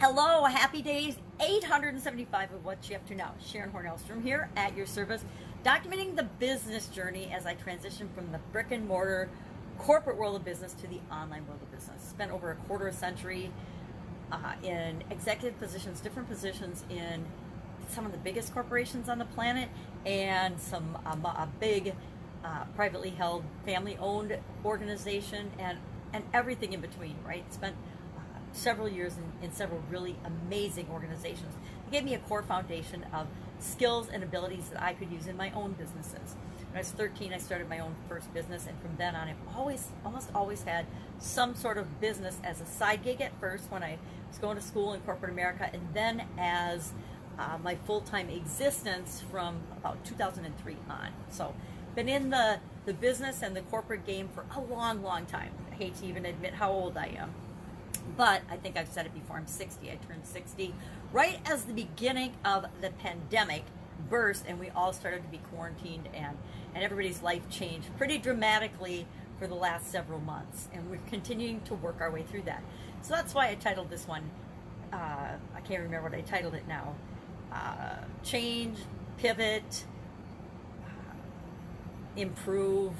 Hello, happy days 875 of What's She Up To Now. Sharon Horne-Ellstrom here at your service, documenting the business journey as I transition from the brick and mortar corporate world of business to the online world of business. Spent over a quarter of a century in executive positions, different positions in some of the biggest corporations on the planet and some a big privately held family-owned organization and everything in between, right? Spent several years in several really amazing organizations. It gave me a core foundation of skills and abilities that I could use in my own businesses. When I was 13, I started my own first business, and from then on, I've almost always had some sort of business as a side gig at first when I was going to school in corporate America, and then as my full-time existence from about 2003 on. So, been in the business and the corporate game for a long, long time. I hate to even admit how old I am. But I think I've said it before, I'm 60. I turned 60 right as the beginning of the pandemic burst, and we all started to be quarantined, and everybody's life changed pretty dramatically for the last several months, and we're continuing to work our way through that. So that's why I titled this one, I can't remember what I titled it now, Change, Pivot, Improve,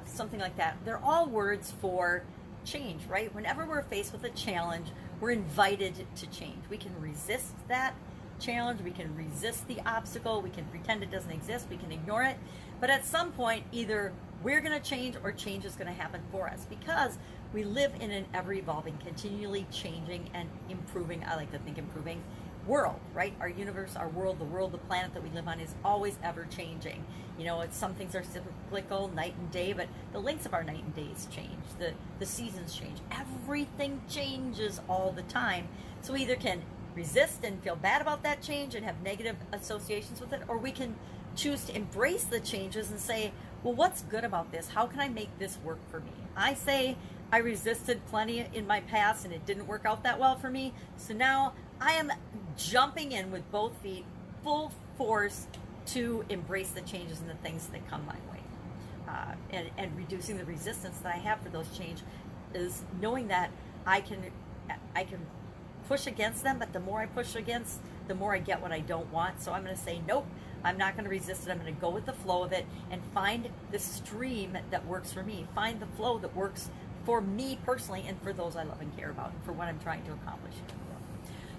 something like that. They're all words for change, right? Whenever we're faced with a challenge, we're invited to change. We can resist that challenge, we can resist the obstacle, we can pretend it doesn't exist, we can ignore it, but at some point either we're going to change or change is going to happen for us, because we live in an ever-evolving, continually changing and improving, I like to think improving, world, right? Our universe, our world, the planet that we live on is always ever changing. You know, some things are cyclical, night and day, but the lengths of our night and days change. The seasons change. Everything changes all the time. So we either can resist and feel bad about that change and have negative associations with it, or we can choose to embrace the changes and say, well, what's good about this? How can I make this work for me? I say I resisted plenty in my past and it didn't work out that well for me. So now I am jumping in with both feet, full force, to embrace the changes and the things that come my way. And reducing the resistance that I have for those changes is knowing that I can push against them, but the more I push against, the more I get what I don't want. So I'm going to say, nope, I'm not going to resist it. I'm going to go with the flow of it and find the stream that works for me. Find the flow that works for me personally and for those I love and care about and for what I'm trying to accomplish.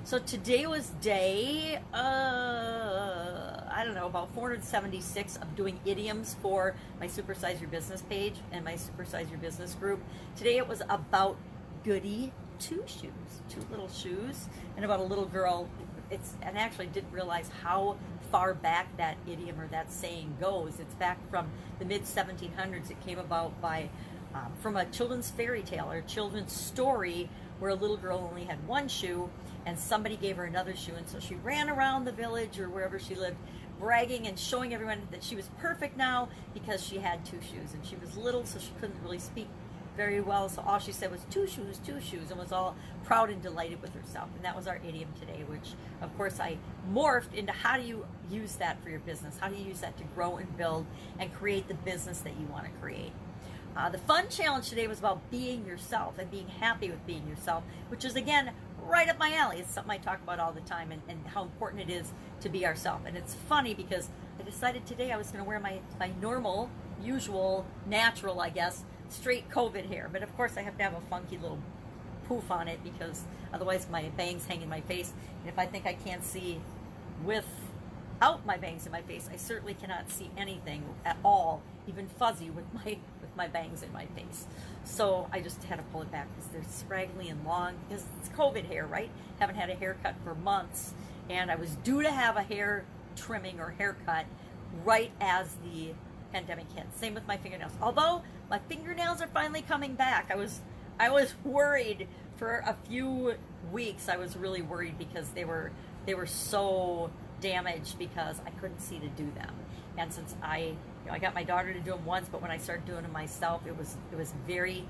So today was day, I don't know, about 476 of doing idioms for my Supersize Your Business page and my Supersize Your Business group. Today it was about goody two little shoes, and about a little girl. And I actually didn't realize how far back that idiom or that saying goes. It's back from the mid-1700s. It came about by from a children's fairy tale or children's story where a little girl only had one shoe and somebody gave her another shoe, and so she ran around the village or wherever she lived bragging and showing everyone that she was perfect now because she had two shoes, and she was little so she couldn't really speak very well, so all she said was two shoes, and was all proud and delighted with herself. And that was our idiom today, which of course I morphed into how do you use that for your business? How do you use that to grow and build and create the business that you want to create? The fun challenge today was about being yourself and being happy with being yourself, which is, again, right up my alley. It's something I talk about all the time, and how important it is to be ourselves. And it's funny because I decided today I was going to wear my normal, usual, natural, I guess, straight COVID hair. But of course I have to have a funky little poof on it because otherwise my bangs hang in my face. And if I think I can't see without my bangs in my face, I certainly cannot see anything at all, even fuzzy, with my bangs in my face. So I just had to pull it back because they're scraggly and long because it's COVID hair, right? Haven't had a haircut for months, and I was due to have a hair trimming or haircut right as the pandemic hit. Same with my fingernails. Although my fingernails are finally coming back. I was worried for a few weeks. I was really worried because they were so damaged because I couldn't see to do them. And since I got my daughter to do them once, but when I started doing them myself, it was very,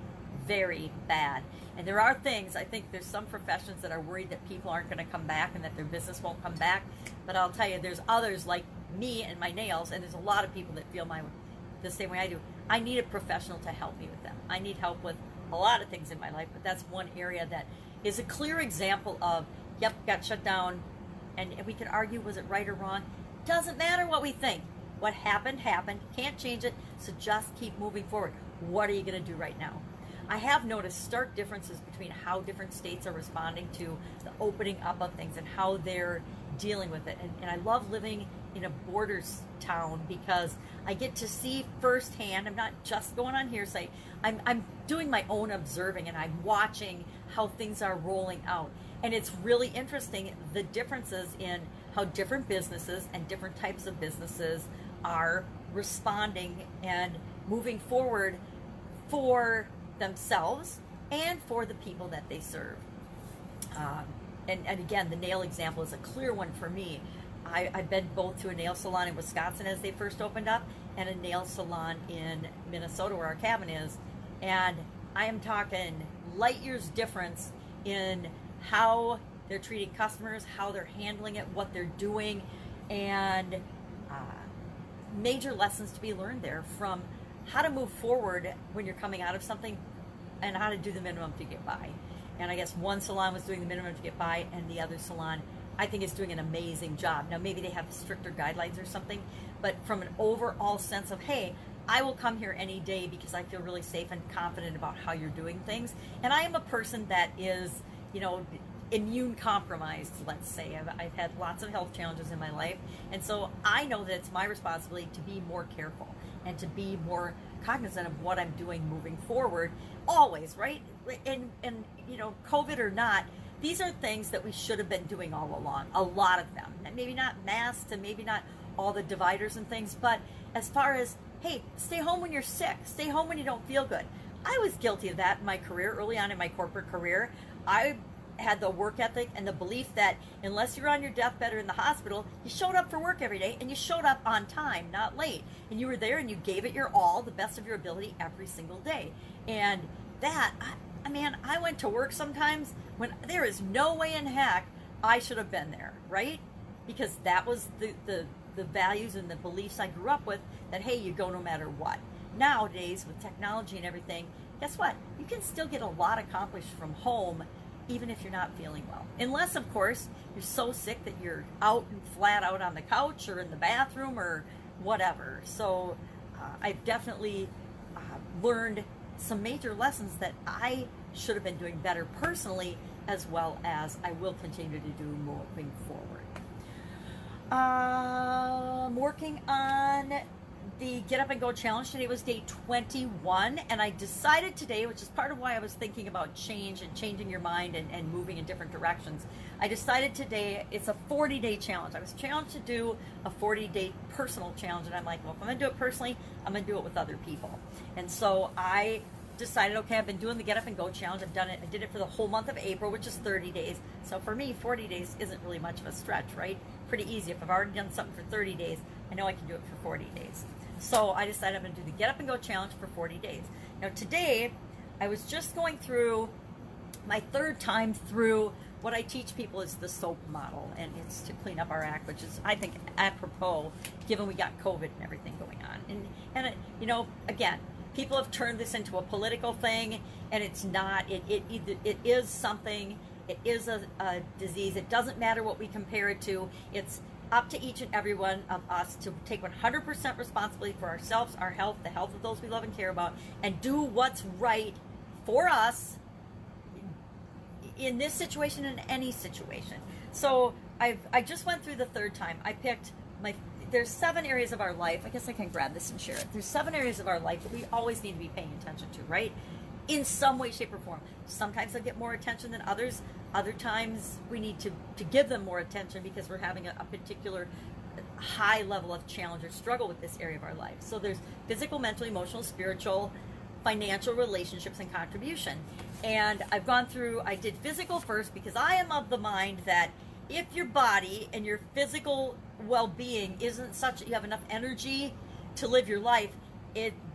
very bad. And there are things, I think there's some professions that are worried that people aren't going to come back and that their business won't come back. But I'll tell you, there's others like me and my nails, and there's a lot of people that feel the same way I do. I need a professional to help me with them. I need help with a lot of things in my life, but that's one area that is a clear example of yep, got shut down. And we could argue, was it right or wrong? Doesn't matter what we think. What happened, happened. Can't change it, so just keep moving forward. What are you going to do right now? I have noticed stark differences between how different states are responding to the opening up of things and how they're dealing with it. And I love living in a borders town because I get to see firsthand. I'm not just going on hearsay. I'm doing my own observing, and I'm watching how things are rolling out. And it's really interesting, the differences in how different businesses and different types of businesses are responding and moving forward for themselves and for the people that they serve. And again, the nail example is a clear one for me. I've been both to a nail salon in Wisconsin as they first opened up and a nail salon in Minnesota where our cabin is. And I am talking light years difference in how they're treating customers, how they're handling it, what they're doing, and major lessons to be learned there from how to move forward when you're coming out of something and how to do the minimum to get by. And I guess one salon was doing the minimum to get by, and the other salon, I think, is doing an amazing job. Now, maybe they have stricter guidelines or something, but from an overall sense of, hey, I will come here any day because I feel really safe and confident about how you're doing things. And I am a person that is, immune compromised, let's say. I've had lots of health challenges in my life, and so I know that it's my responsibility to be more careful and to be more cognizant of what I'm doing moving forward, always, right? And COVID or not, these are things that we should have been doing all along, a lot of them. And maybe not masks and maybe not all the dividers and things, but as far as, hey, stay home when you're sick, stay home when you don't feel good. I was guilty of that in my career, early on in my corporate career. I had the work ethic and the belief that unless you're on your deathbed or in the hospital, you showed up for work every day and you showed up on time, not late. And you were there and you gave it your all, the best of your ability every single day. And that, I went to work sometimes when there is no way in heck I should have been there, right? Because that was the values and the beliefs I grew up with, that, hey, you go no matter what. Nowadays, with technology and everything, guess what? You can still get a lot accomplished from home even if you're not feeling well. Unless, of course, you're so sick that you're out and flat out on the couch or in the bathroom or whatever. So I've definitely learned some major lessons that I should have been doing better personally, as well as I will continue to do moving forward. I'm working on the Get Up and Go Challenge. Today was day 21, and I decided today, which is part of why I was thinking about change and changing your mind and moving in different directions. I decided today it's a 40-day challenge. I was challenged to do a 40-day personal challenge, and I'm like, well, if I'm going to do it personally, I'm going to do it with other people. And so I decided, okay, I've been doing the Get Up and Go Challenge. I've done it. I did it for the whole month of April, which is 30 days. So for me, 40 days isn't really much of a stretch, right? Pretty easy. If I've already done something for 30 days, I know I can do it for 40 days. So I decided I'm going to do the Get Up and Go Challenge for 40 days. Now today, I was just going through my third time through what I teach people is the SOAP model, and it's to clean up our act, which is, I think, apropos, given we got COVID and everything going on. And again, people have turned this into a political thing, and it's not. It is something. It is a disease. It doesn't matter what we compare it to. It's up to each and every one of us to take 100% responsibility for ourselves, our health, the health of those we love and care about, and do what's right for us in this situation and any situation. So I just went through the third time. I picked there's 7 areas of our life. I guess I can grab this and share it. There's 7 areas of our life that we always need to be paying attention to, right? In some way, shape, or form. Sometimes they'll get more attention than others. Other times we need to give them more attention because we're having a particular high level of challenge or struggle with this area of our life. So there's physical, mental, emotional, spiritual, financial, relationships, and contribution. And I've gone through, I did physical first because I am of the mind that if your body and your physical well-being isn't such that you have enough energy to live your life,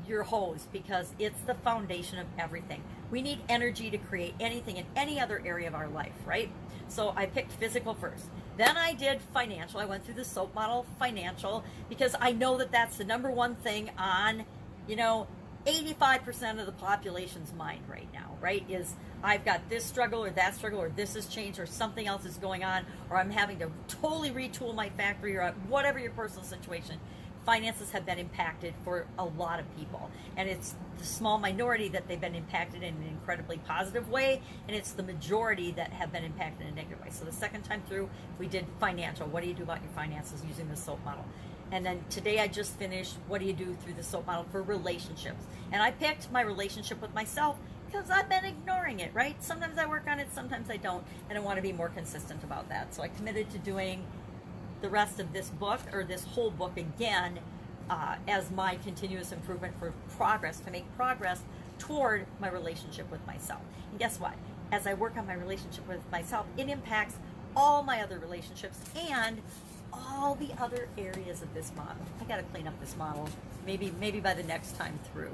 you're hosed, because it's the foundation of everything. We need energy to create anything in any other area of our life, right? So I picked physical first. Then I did financial. I went through the SOAP model, financial, because I know that that's the number one thing on, 85% of the population's mind right now, right, is I've got this struggle or that struggle or this has changed or something else is going on or I'm having to totally retool my factory or whatever your personal situation. Finances have been impacted for a lot of people, and it's the small minority that they've been impacted in an incredibly positive way, and it's the majority that have been impacted in a negative way. So the second time through, we did financial. What do you do about your finances using the SOAP model? And then today I just finished, what do you do through the SOAP model for relationships? And I picked my relationship with myself because I've been ignoring it, right? Sometimes I work on it, sometimes I don't, and I want to be more consistent about that. So I committed to doing the rest of this book, or this whole book again, as my continuous improvement for progress, to make progress toward my relationship with myself. And guess what? As I work on my relationship with myself, it impacts all my other relationships and all the other areas of this model. I got to clean up this model maybe by the next time through.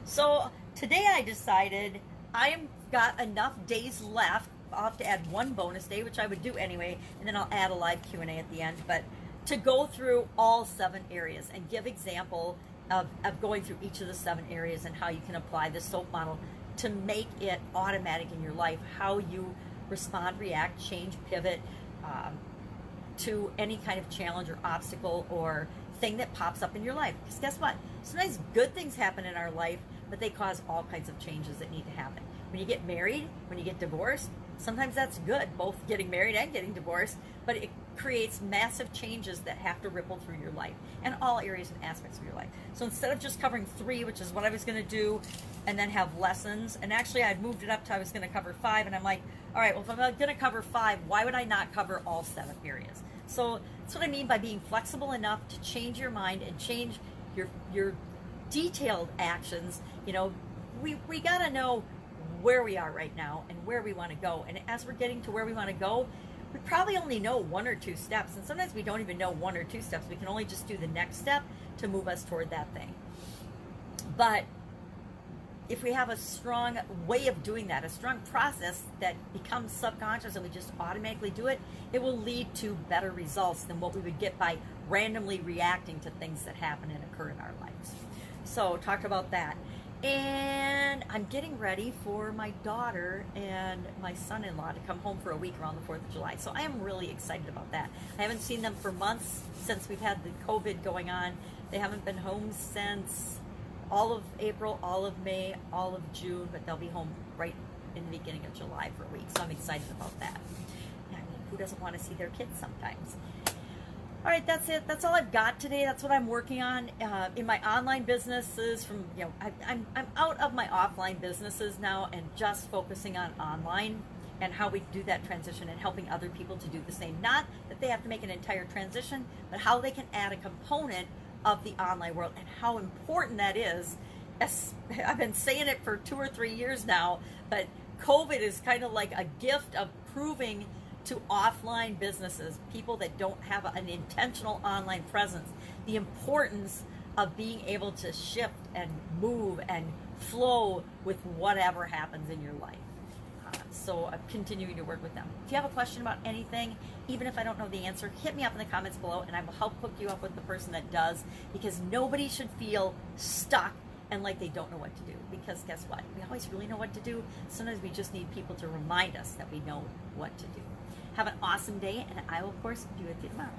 So today I decided I've got enough days left. I'll have to add one bonus day, which I would do anyway, and then I'll add a live Q&A at the end, but to go through all 7 areas and give example of going through each of the 7 areas and how you can apply the SOAP model to make it automatic in your life, how you respond, react, change, pivot to any kind of challenge or obstacle or thing that pops up in your life. Because guess what? Sometimes good things happen in our life, but they cause all kinds of changes that need to happen. When you get married, when you get divorced, sometimes that's good, both getting married and getting divorced, but it creates massive changes that have to ripple through your life and all areas and aspects of your life. So instead of just covering 3, which is what I was going to do, and then have lessons, and actually I'd moved it up to I was going to cover 5, and I'm like, all right, well, if I'm going to cover 5, why would I not cover all 7 areas? So that's what I mean by being flexible enough to change your mind and change your detailed actions. You know, we got to know where we are right now and where we want to go. And as we're getting to where we want to go, we probably only know 1 or 2 steps. And sometimes we don't even know 1 or 2 steps. We can only just do the next step to move us toward that thing. But if we have a strong way of doing that, a strong process that becomes subconscious and we just automatically do it, it will lead to better results than what we would get by randomly reacting to things that happen and occur in our lives. So talk about that. And I'm getting ready for my daughter and my son-in-law to come home for a week around the 4th of July. So I am really excited about that. I haven't seen them for months since we've had the COVID going on. They haven't been home since all of April, all of May, all of June, but they'll be home right in the beginning of July for a week. So I'm excited about that. I mean, who doesn't want to see their kids sometimes? All right, that's it. That's all I've got today. That's what I'm working on in my online businesses. From I'm out of my offline businesses now and just focusing on online and how we do that transition and helping other people to do the same. Not that they have to make an entire transition, but how they can add a component of the online world and how important that is. I've been saying it for 2 or 3 years now, but COVID is kind of like a gift of proving to offline businesses, people that don't have an intentional online presence, the importance of being able to shift and move and flow with whatever happens in your life. So I'm continuing to work with them. If you have a question about anything, even if I don't know the answer, hit me up in the comments below and I will help hook you up with the person that does, because nobody should feel stuck and like they don't know what to do. Because guess what? We always really know what to do. Sometimes we just need people to remind us that we know what to do. Have an awesome day, and I will, of course, be with you tomorrow.